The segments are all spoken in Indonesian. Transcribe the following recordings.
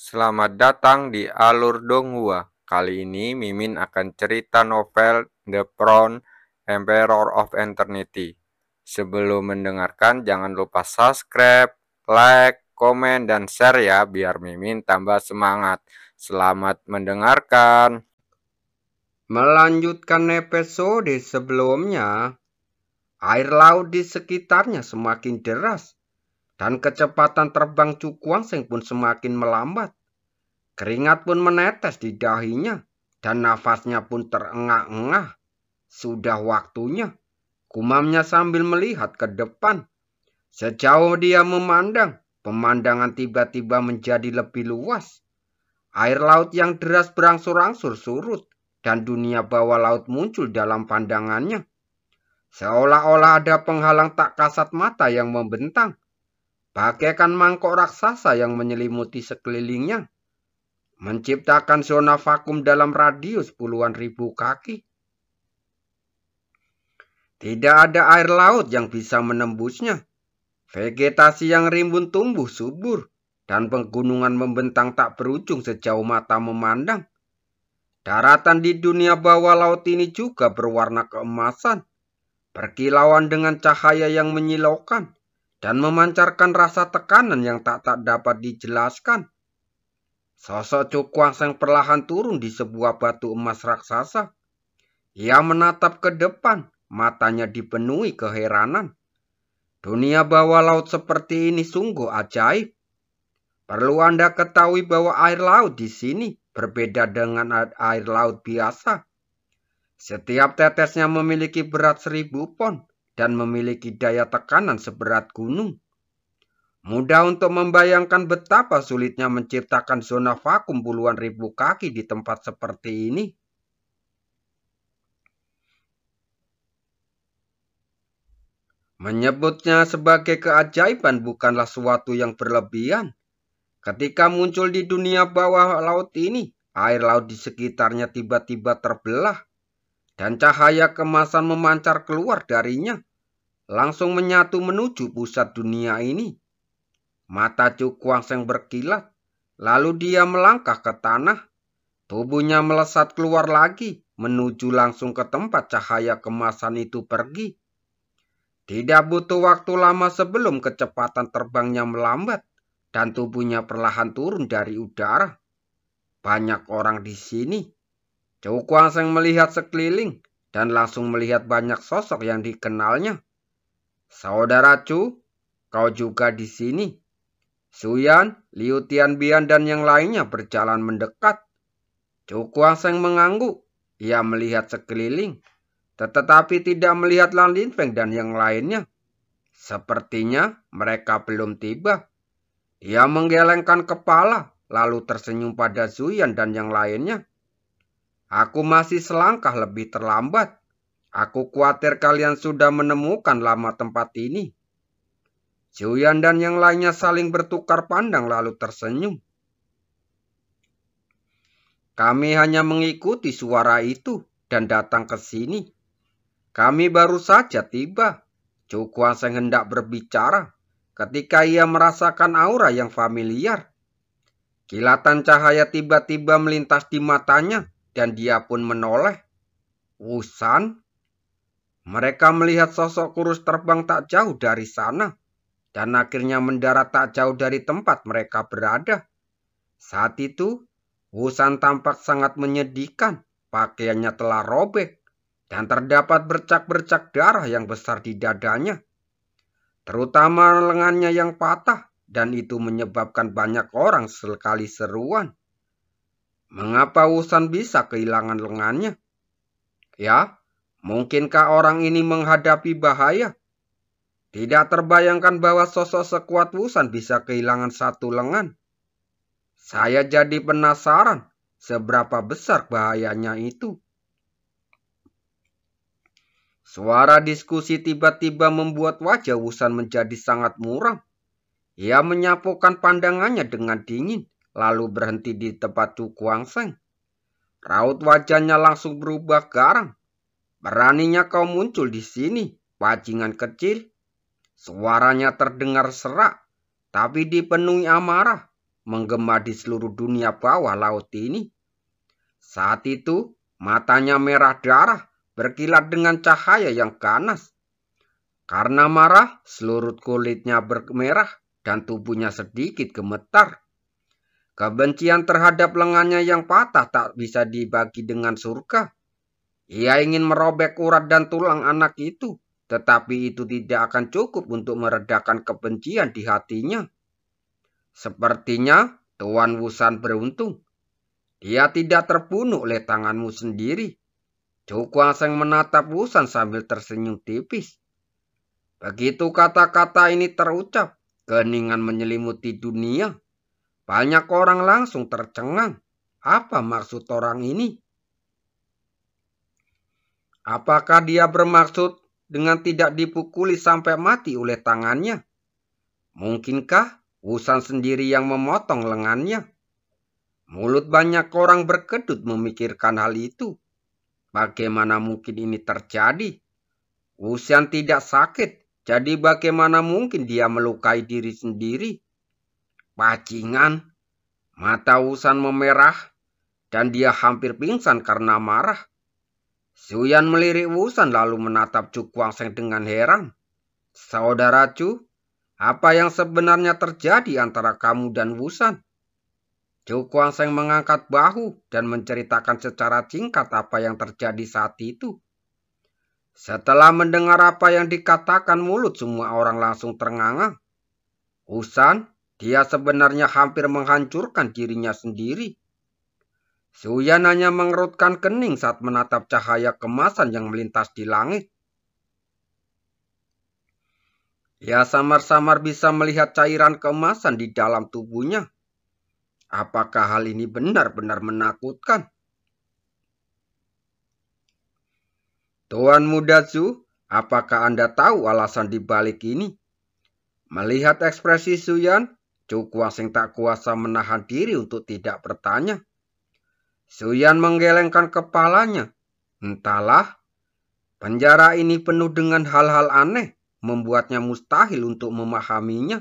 Selamat datang di Alur Donghua. Kali ini Mimin akan cerita novel The Crown, Emperor of Eternity. Sebelum mendengarkan, jangan lupa subscribe, like, komen, dan share ya, biar Mimin tambah semangat. Selamat mendengarkan. Melanjutkan episode sebelumnya, air laut di sekitarnya semakin deras dan kecepatan terbang Cukuangseng pun semakin melambat. Keringat pun menetes di dahinya dan nafasnya pun terengah-engah. Sudah waktunya, gumamnya sambil melihat ke depan. Sejauh dia memandang, pemandangan tiba-tiba menjadi lebih luas. Air laut yang deras berangsur-angsur surut dan dunia bawah laut muncul dalam pandangannya. Seolah-olah ada penghalang tak kasat mata yang membentang, bagaikan mangkok raksasa yang menyelimuti sekelilingnya, menciptakan zona vakum dalam radius puluhan ribu kaki. Tidak ada air laut yang bisa menembusnya. Vegetasi yang rimbun tumbuh subur, dan pegunungan membentang tak berujung sejauh mata memandang. Daratan di dunia bawah laut ini juga berwarna keemasan, berkilauan dengan cahaya yang menyilaukan, dan memancarkan rasa tekanan yang tak dapat dijelaskan. Sosok Cukuangseng perlahan turun di sebuah batu emas raksasa. Ia menatap ke depan, matanya dipenuhi keheranan. Dunia bawah laut seperti ini sungguh ajaib. Perlu Anda ketahui bahwa air laut di sini berbeda dengan air laut biasa. Setiap tetesnya memiliki berat 1000 pon dan memiliki daya tekanan seberat gunung. Mudah untuk membayangkan betapa sulitnya menciptakan zona vakum puluhan ribu kaki di tempat seperti ini. Menyebutnya sebagai keajaiban bukanlah suatu yang berlebihan. Ketika muncul di dunia bawah laut ini, air laut di sekitarnya tiba-tiba terbelah, dan cahaya kemasan memancar keluar darinya, langsung menyatu menuju pusat dunia ini. Mata Cukuangseng berkilat, lalu dia melangkah ke tanah. Tubuhnya melesat keluar lagi, menuju langsung ke tempat cahaya kemasan itu pergi. Tidak butuh waktu lama sebelum kecepatan terbangnya melambat, dan tubuhnya perlahan turun dari udara. Banyak orang di sini. Cukuangseng melihat sekeliling dan langsung melihat banyak sosok yang dikenalnya. Saudara Cu, kau juga di sini. Suyan, Liu Tianbian dan yang lainnya berjalan mendekat. Cukuangseng mengangguk. Ia melihat sekeliling, tetapi tidak melihat Lan Linfeng dan yang lainnya. Sepertinya mereka belum tiba. Ia menggelengkan kepala, lalu tersenyum pada Zuyan dan yang lainnya. Aku masih selangkah lebih terlambat. Aku khawatir kalian sudah menemukan lama tempat ini. Zuyan dan yang lainnya saling bertukar pandang lalu tersenyum. Kami hanya mengikuti suara itu dan datang ke sini. Kami baru saja tiba. Cukuangseng hendak berbicara ketika ia merasakan aura yang familiar. Kilatan cahaya tiba-tiba melintas di matanya dan dia pun menoleh. Wusan? Mereka melihat sosok kurus terbang tak jauh dari sana dan akhirnya mendarat tak jauh dari tempat mereka berada. Saat itu, Wusan tampak sangat menyedihkan. Pakaiannya telah robek dan terdapat bercak-bercak darah yang besar di dadanya, terutama lengannya yang patah, dan itu menyebabkan banyak orang sekali seruan. Mengapa Wusan bisa kehilangan lengannya? Ya, mungkinkah orang ini menghadapi bahaya? Tidak terbayangkan bahwa sosok sekuat Wusan bisa kehilangan satu lengan. Saya jadi penasaran seberapa besar bahayanya itu. Suara diskusi tiba-tiba membuat wajah Wusan menjadi sangat muram. Ia menyapukan pandangannya dengan dingin, lalu berhenti di tempat Cukuangseng. Raut wajahnya langsung berubah garang. Beraninya kau muncul di sini, bajingan kecil. Suaranya terdengar serak, tapi dipenuhi amarah. menggema di seluruh dunia bawah laut ini. Saat itu, matanya merah darah, berkilat dengan cahaya yang ganas. Karena marah, seluruh kulitnya bermerah dan tubuhnya sedikit gemetar. Kebencian terhadap lengannya yang patah tak bisa dibagi dengan surga. Ia ingin merobek urat dan tulang anak itu, tetapi itu tidak akan cukup untuk meredakan kebencian di hatinya. Sepertinya Tuan Wusan beruntung. Dia tidak terbunuh oleh tanganmu sendiri. Chu Guangsheng menatap Wusan sambil tersenyum tipis. Begitu kata-kata ini terucap, keheningan menyelimuti dunia. Banyak orang langsung tercengang. Apa maksud orang ini? Apakah dia bermaksud dengan tidak dipukuli sampai mati oleh tangannya? Mungkinkah Wusan sendiri yang memotong lengannya? Mulut banyak orang berkedut memikirkan hal itu. Bagaimana mungkin ini terjadi? Wusan tidak sakit, jadi bagaimana mungkin dia melukai diri sendiri? Bajingan, mata Wusan memerah dan dia hampir pingsan karena marah. Zuyan melirik Wusan lalu menatap Chu Guangsheng dengan heran. Saudara Chu, apa yang sebenarnya terjadi antara kamu dan Wusan? Chu Guangsheng mengangkat bahu dan menceritakan secara singkat apa yang terjadi saat itu. Setelah mendengar apa yang dikatakan mulut semua orang langsung ternganga. Wusan, dia sebenarnya hampir menghancurkan dirinya sendiri. Zuyan hanya mengerutkan kening saat menatap cahaya kemasan yang melintas di langit. Ia samar-samar bisa melihat cairan keemasan di dalam tubuhnya. Apakah hal ini benar-benar menakutkan? Tuan Muda Zhu, apakah Anda tahu alasan di balik ini? Melihat ekspresi Zuyan, Chu Guangsheng tak kuasa menahan diri untuk tidak bertanya. Zuyan menggelengkan kepalanya. Entahlah, penjara ini penuh dengan hal-hal aneh, membuatnya mustahil untuk memahaminya.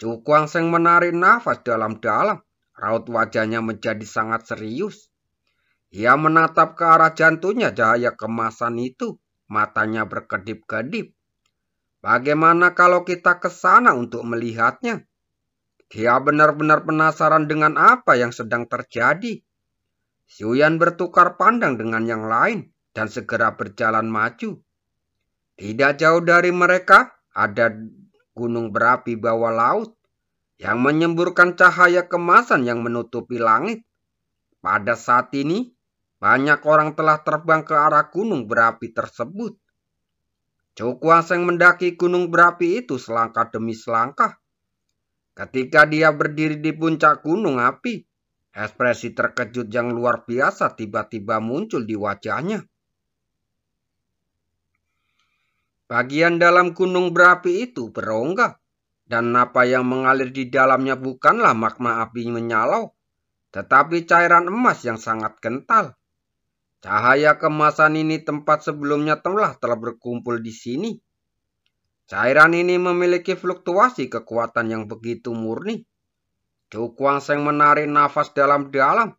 Chu Guangsheng menarik nafas dalam-dalam, raut wajahnya menjadi sangat serius. Ia menatap ke arah jantungnya cahaya kemasan itu, matanya berkedip-kedip. Bagaimana kalau kita ke sana untuk melihatnya? Dia benar-benar penasaran dengan apa yang sedang terjadi. Zuyan bertukar pandang dengan yang lain dan segera berjalan maju. Tidak jauh dari mereka ada gunung berapi bawah laut yang menyemburkan cahaya kemasan yang menutupi langit. Pada saat ini, banyak orang telah terbang ke arah gunung berapi tersebut. Chu Guangsheng mendaki gunung berapi itu selangkah demi selangkah. Ketika dia berdiri di puncak gunung api, ekspresi terkejut yang luar biasa tiba-tiba muncul di wajahnya. Bagian dalam gunung berapi itu berongga, dan apa yang mengalir di dalamnya bukanlah magma api menyalau, tetapi cairan emas yang sangat kental. Cahaya kemasan ini tempat sebelumnya telah berkumpul di sini. Cairan ini memiliki fluktuasi kekuatan yang begitu murni. Chu Guangsheng menarik nafas dalam-dalam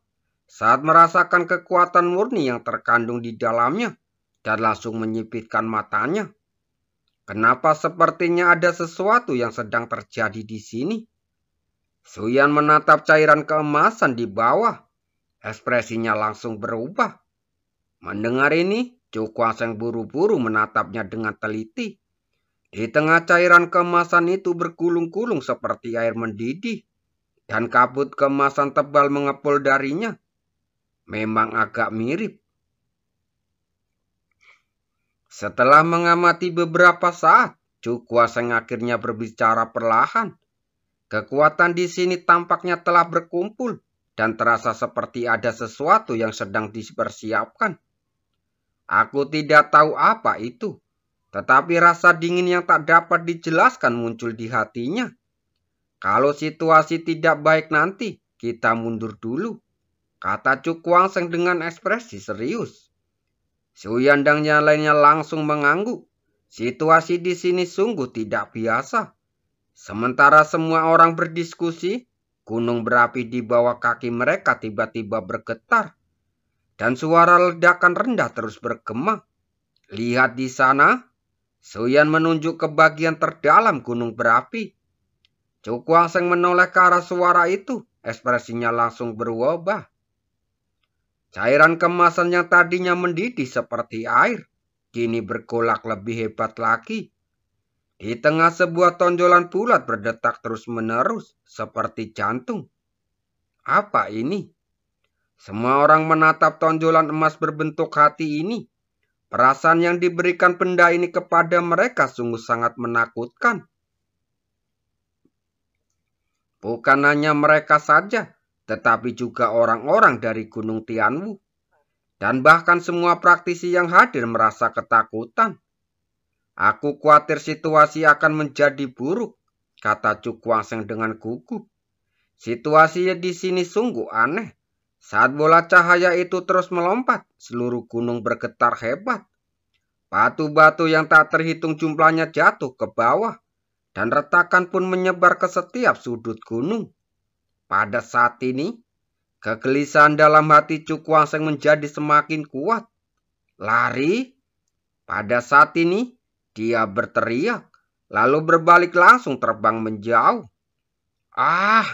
saat merasakan kekuatan murni yang terkandung di dalamnya dan langsung menyipitkan matanya. Kenapa sepertinya ada sesuatu yang sedang terjadi di sini? Zuyan menatap cairan keemasan di bawah. Ekspresinya langsung berubah. Mendengar ini, Chu Guangsheng buru-buru menatapnya dengan teliti. Di tengah cairan keemasan itu bergulung-gulung seperti air mendidih. Dan kabut keemasan tebal mengepul darinya. Memang agak mirip. Setelah mengamati beberapa saat, Chu Guangsheng akhirnya berbicara perlahan. Kekuatan di sini tampaknya telah berkumpul dan terasa seperti ada sesuatu yang sedang dipersiapkan. Aku tidak tahu apa itu, tetapi rasa dingin yang tak dapat dijelaskan muncul di hatinya. Kalau situasi tidak baik nanti, kita mundur dulu, kata Chu Guangsheng dengan ekspresi serius. Zuyan dan yang lainnya langsung mengangguk. Situasi di sini sungguh tidak biasa. Sementara semua orang berdiskusi, gunung berapi di bawah kaki mereka tiba-tiba bergetar, dan suara ledakan rendah terus bergema. Lihat di sana, Suyan menunjuk ke bagian terdalam gunung berapi. Cukuang menoleh ke arah suara itu, ekspresinya langsung berubah. Cairan kemasan yang tadinya mendidih seperti air, kini bergolak lebih hebat lagi. Di tengah sebuah tonjolan bulat berdetak terus-menerus seperti jantung. Apa ini? Semua orang menatap tonjolan emas berbentuk hati ini. Perasaan yang diberikan benda ini kepada mereka sungguh sangat menakutkan. Bukan hanya mereka saja, tetapi juga orang-orang dari Gunung Tianwu. Dan bahkan semua praktisi yang hadir merasa ketakutan. Aku khawatir situasi akan menjadi buruk, kata Cukuang dengan gugup. Situasi di sini sungguh aneh. Saat bola cahaya itu terus melompat, seluruh gunung bergetar hebat. Batu-batu yang tak terhitung jumlahnya jatuh ke bawah, dan retakan pun menyebar ke setiap sudut gunung. Pada saat ini, kegelisahan dalam hati Cukuang menjadi semakin kuat. Lari? Pada saat ini, dia berteriak, lalu berbalik langsung terbang menjauh. Ah!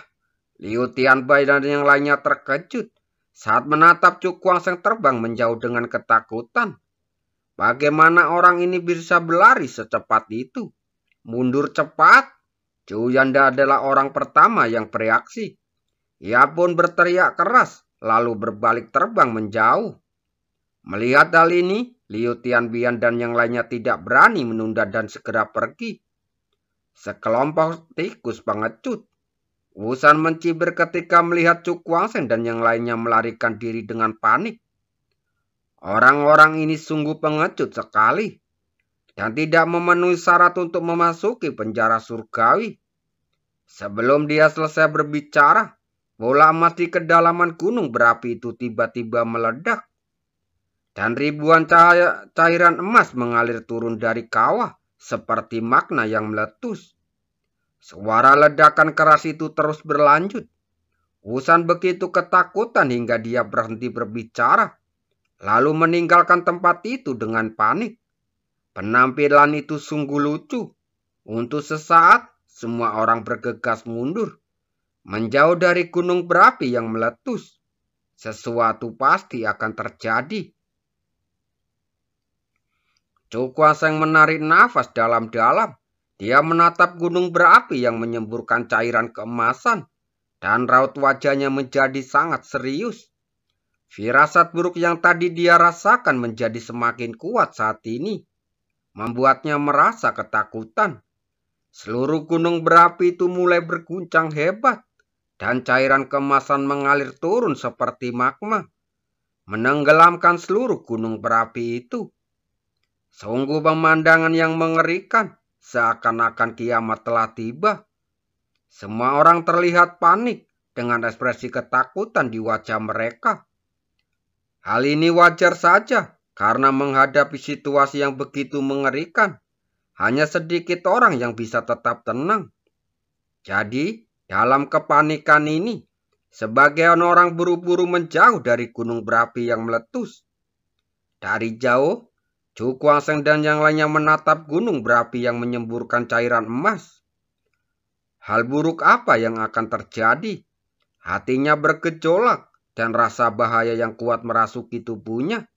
Liu Tianbai dan yang lainnya terkejut saat menatap Cukuang terbang menjauh dengan ketakutan. Bagaimana orang ini bisa berlari secepat itu? Mundur cepat? Zhou Yanda adalah orang pertama yang bereaksi. Ia pun berteriak keras, lalu berbalik terbang menjauh. Melihat hal ini, Liu Tianbian dan yang lainnya tidak berani menunda dan segera pergi. Sekelompok tikus pengecut. Wusan mencibir ketika melihat Cukuang dan yang lainnya melarikan diri dengan panik. Orang-orang ini sungguh pengecut sekali dan tidak memenuhi syarat untuk memasuki penjara surgawi. Sebelum dia selesai berbicara, bola emas di kedalaman gunung berapi itu tiba-tiba meledak. Dan ribuan cairan emas mengalir turun dari kawah seperti magma yang meletus. Suara ledakan keras itu terus berlanjut. Wusan begitu ketakutan hingga dia berhenti berbicara, lalu meninggalkan tempat itu dengan panik. Penampilan itu sungguh lucu. Untuk sesaat, semua orang bergegas mundur, menjauh dari gunung berapi yang meletus. Sesuatu pasti akan terjadi. Cukuang menarik nafas dalam-dalam. Dia menatap gunung berapi yang menyemburkan cairan keemasan, dan raut wajahnya menjadi sangat serius. Firasat buruk yang tadi dia rasakan menjadi semakin kuat saat ini, membuatnya merasa ketakutan. Seluruh gunung berapi itu mulai berguncang hebat, dan cairan keemasan mengalir turun seperti magma, menenggelamkan seluruh gunung berapi itu. Sungguh pemandangan yang mengerikan, seakan-akan kiamat telah tiba. Semua orang terlihat panik dengan ekspresi ketakutan di wajah mereka. Hal ini wajar saja karena menghadapi situasi yang begitu mengerikan, hanya sedikit orang yang bisa tetap tenang. Jadi, dalam kepanikan ini, sebagian orang buru-buru menjauh dari gunung berapi yang meletus. Dari jauh, Cukuang dan yang lainnya menatap gunung berapi yang menyemburkan cairan emas. Hal buruk apa yang akan terjadi? Hatinya bergejolak dan rasa bahaya yang kuat merasuki tubuhnya,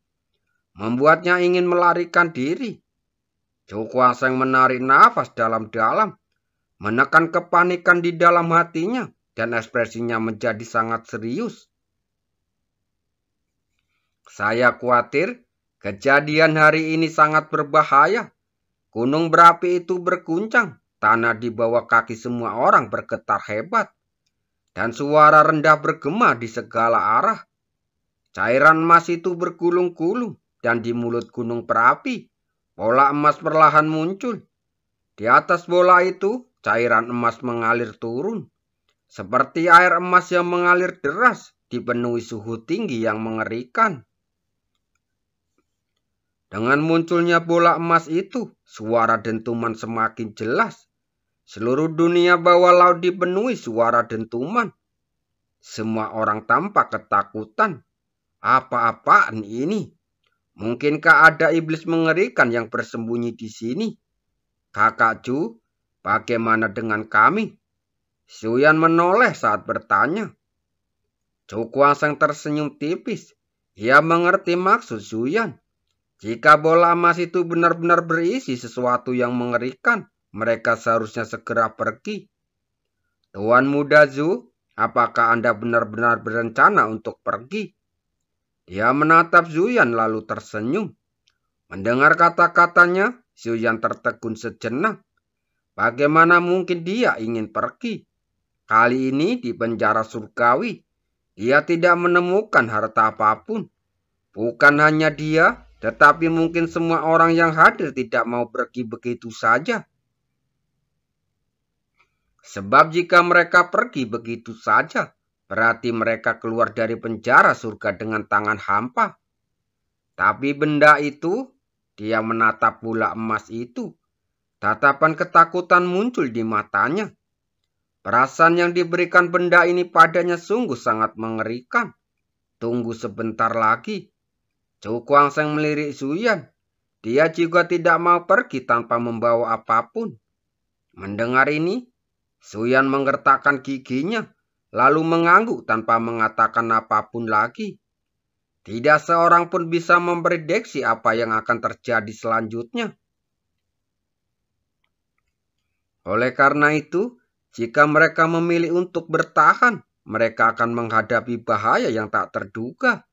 membuatnya ingin melarikan diri. Cukuang menarik nafas dalam-dalam, menekan kepanikan di dalam hatinya, dan ekspresinya menjadi sangat serius. Saya khawatir kejadian hari ini sangat berbahaya. Gunung berapi itu berguncang, tanah di bawah kaki semua orang bergetar hebat, dan suara rendah bergema di segala arah. Cairan emas itu bergulung-gulung, dan di mulut gunung berapi, bola emas perlahan muncul. Di atas bola itu, cairan emas mengalir turun, seperti air emas yang mengalir deras, dipenuhi suhu tinggi yang mengerikan. Dengan munculnya bola emas itu, suara dentuman semakin jelas. Seluruh dunia bawah laut dipenuhi suara dentuman. Semua orang tampak ketakutan. Apa-apaan ini? Mungkinkah ada iblis mengerikan yang bersembunyi di sini? Kakak Chu, bagaimana dengan kami? Suyan menoleh saat bertanya. Chu Kuangseng tersenyum tipis. Ia mengerti maksud Suyan. Jika bola emas itu benar-benar berisi sesuatu yang mengerikan, mereka seharusnya segera pergi. Tuan Muda Zhu, apakah Anda benar-benar berencana untuk pergi? Dia menatap Zuyan lalu tersenyum. Mendengar kata-katanya, Zuyan tertegun sejenak. Bagaimana mungkin dia ingin pergi? Kali ini di penjara surgawi, dia tidak menemukan harta apapun. Bukan hanya dia, tetapi mungkin semua orang yang hadir tidak mau pergi begitu saja. Sebab jika mereka pergi begitu saja, berarti mereka keluar dari penjara surga dengan tangan hampa. Tapi benda itu, dia menatap bola emas itu. Tatapan ketakutan muncul di matanya. Perasaan yang diberikan benda ini padanya sungguh sangat mengerikan. Tunggu sebentar lagi. Chu Kuangseng melirik Zuyan. Dia juga tidak mau pergi tanpa membawa apapun. Mendengar ini, Zuyan menggertakkan giginya, lalu mengangguk tanpa mengatakan apapun lagi. Tidak seorang pun bisa memprediksi apa yang akan terjadi selanjutnya. Oleh karena itu, jika mereka memilih untuk bertahan, mereka akan menghadapi bahaya yang tak terduga.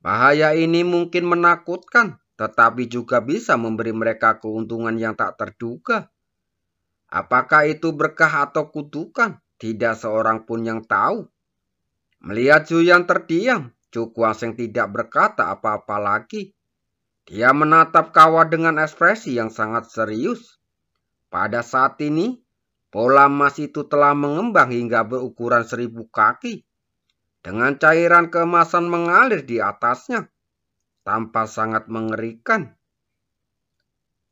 Bahaya ini mungkin menakutkan, tetapi juga bisa memberi mereka keuntungan yang tak terduga. Apakah itu berkah atau kutukan? Tidak seorang pun yang tahu. Melihat Zuyan terdiam, Chu Kuangseng tidak berkata apa-apa lagi. Dia menatap kawan dengan ekspresi yang sangat serius. Pada saat ini, bola emas itu telah mengembang hingga berukuran 1000 kaki. Dengan cairan keemasan mengalir di atasnya, tampak sangat mengerikan.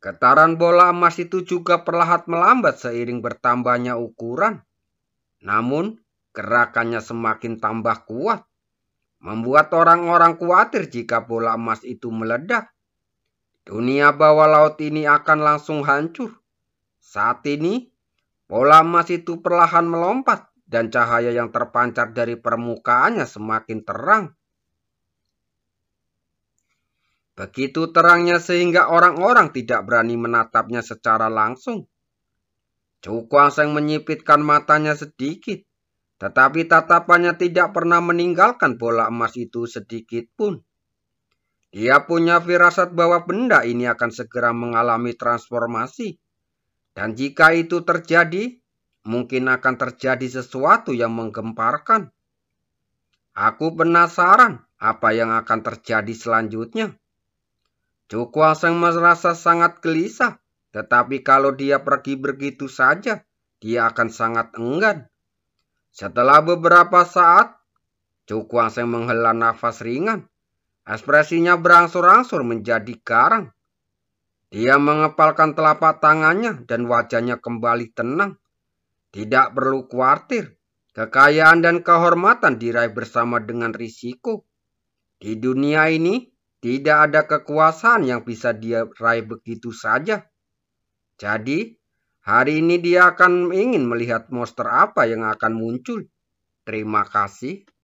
Getaran bola emas itu juga perlahan melambat seiring bertambahnya ukuran. Namun, gerakannya semakin tambah kuat, membuat orang-orang khawatir jika bola emas itu meledak. Dunia bawah laut ini akan langsung hancur. Saat ini, bola emas itu perlahan melompat dan cahaya yang terpancar dari permukaannya semakin terang. Begitu terangnya sehingga orang-orang tidak berani menatapnya secara langsung. Chu Kuangseng menyipitkan matanya sedikit, tetapi tatapannya tidak pernah meninggalkan bola emas itu sedikit pun. Dia punya firasat bahwa benda ini akan segera mengalami transformasi. Dan jika itu terjadi, mungkin akan terjadi sesuatu yang menggemparkan. Aku penasaran apa yang akan terjadi selanjutnya. Chu Kuangseng merasa sangat gelisah, tetapi kalau dia pergi begitu saja, dia akan sangat enggan. Setelah beberapa saat, Chu Kuangseng menghela nafas ringan. Ekspresinya berangsur-angsur menjadi garang. Dia mengepalkan telapak tangannya dan wajahnya kembali tenang. Tidak perlu khawatir, kekayaan dan kehormatan diraih bersama dengan risiko. Di dunia ini, tidak ada kekuasaan yang bisa dia raih begitu saja. Jadi, hari ini dia akan ingin melihat monster apa yang akan muncul. Terima kasih.